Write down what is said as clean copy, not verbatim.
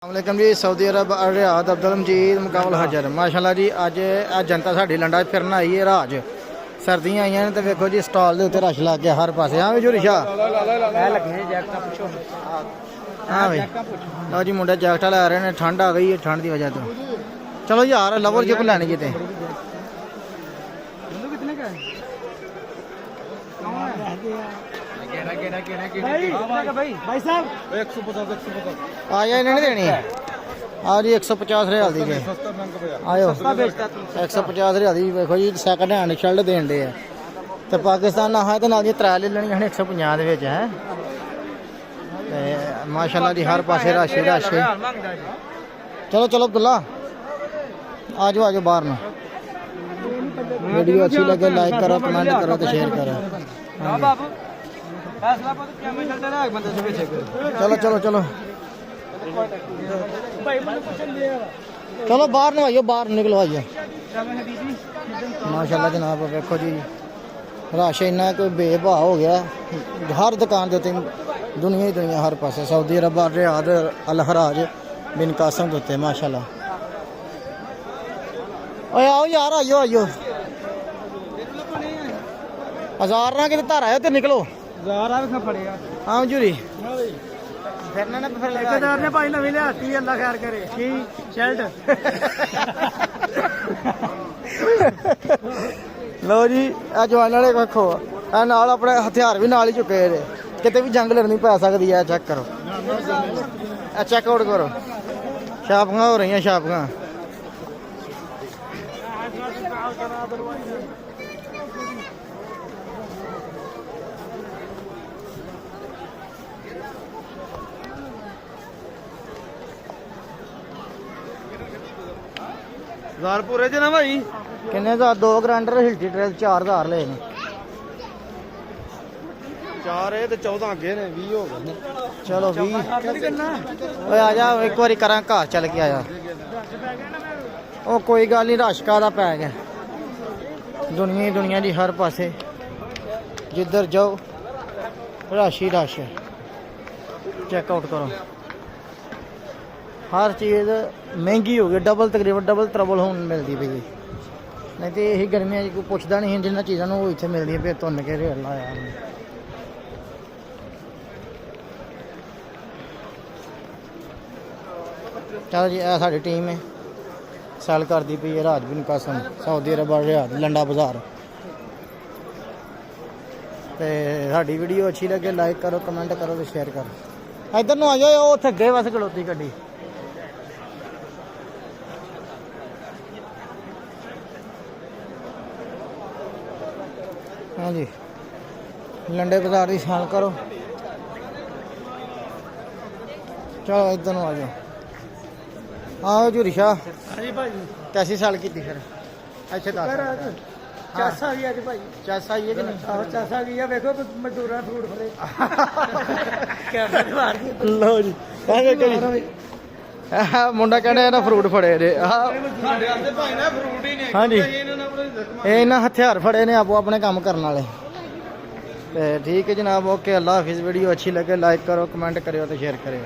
अस्सलाम जी। सऊदी अरब रियाद अब्दुल मजीद मुकाबल हजर माशाल्लाह जी। अज जनता साडी लंडा फिरन आई है राज सर्दियां आईयां ने तो वेखो जी स्टॉल के उत्ते रश लग गया हर पासे। हाँ भी जुरी शाह हाँ भाई लो जी मुंडे जैकटा लै रहे हैं। ठंड आ गई है ठंड की वजह तो चलो यार लवर जी को लैनी जी ते आया इन्हें नहीं देनी हाँ जी 150 रियाल दी आयो 150 रियाल दी देखो जी सैकंड हैंड शर्ट देन दे तो पाकिस्तान ना है तो नाल जी 3 ले लेनी 150 है माशाल्लाह जी हर पासे रश ही रश। चलो चलो अब्दुल्ला आ जाओ बाहर ना। वीडियो अच्छी लगे लाइक करो कमेंट करो तो शेयर करो। चलो चलो चलो चलो बाहर ना आइयो बाहर निकलो आइए। माशाल्लाह जनाब देखो जी रश इन्ना कोई बेभाव हो गया हर दुकान के उत्ते दुनिया ही दुनिया हर पासे। सऊदी अरब रियाद अल हराज बिन कासम के उत्ते माशाल्लाह। ओए आओ यार आइयो आइयो 1000 ना कि धारा है तो निकलो हाँ जूरी ने भाई नवी लियाती अल्लाह खैर करे की शर्ट लो जी आ जवान वाले वेखो ए नाल अपने हथियार भी नाल ही चुके हैं किते भी जंग लड़नी पै सकती है। चेक करो चेक आउट करो छापियां हो रही छापियां। हजार पूरे च ना भाई किन्ने हज़ार 2 ग्राइंडर हिल्टी ड्रेस 4000 ले 4 ते 14 अगे ने 20 हो गए। चलो 20 आ जा एक बार करा घर चल के आया ओ कोई गल नहीं रश का पै गया दुनिया ही दुनिया जी हर पासे जिधर जाओ रश ही रश है। चेकआउट करो हर चीज़ महंगी हो गई डबल तकरीबन डबल ट्रबल होन मिलती पई नहीं तो यही गर्मियां कोई पुछदा नहीं जिन्होंने चीज़ों वो इतने मिलती फिर धुन के रेट लाया। चलो जी यह साड़ी टीम है सैल करती पई है राज बिन कासम सऊदी अरब रियाद लंडा बाजार। तो साड़ी वीडियो अच्छी लगे लाइक करो कमेंट करो तो शेयर करो। इधर न आ जाओ उत्थे अगे बस खलोती गड्डी। हाँ जी लंडे बाजार की सैल करो। चलो इधर आ जाओ आओ जूरी शाह कैसी सैल की फिर अच्छे चासा भी अज भाई चस आई है कि नहीं चासा गई देखो मजदूर फ्रूट फले लो जी मुंडा कहने ना फ्रूट फड़े ने हाँ जी ये इन्हें हथियार फड़े ने आपो अपने काम करने वाले। ठीक है जनाब ओके अल्लाह हाफिज़। वीडियो अच्छी लगे लाइक करो कमेंट करो तो शेयर करो।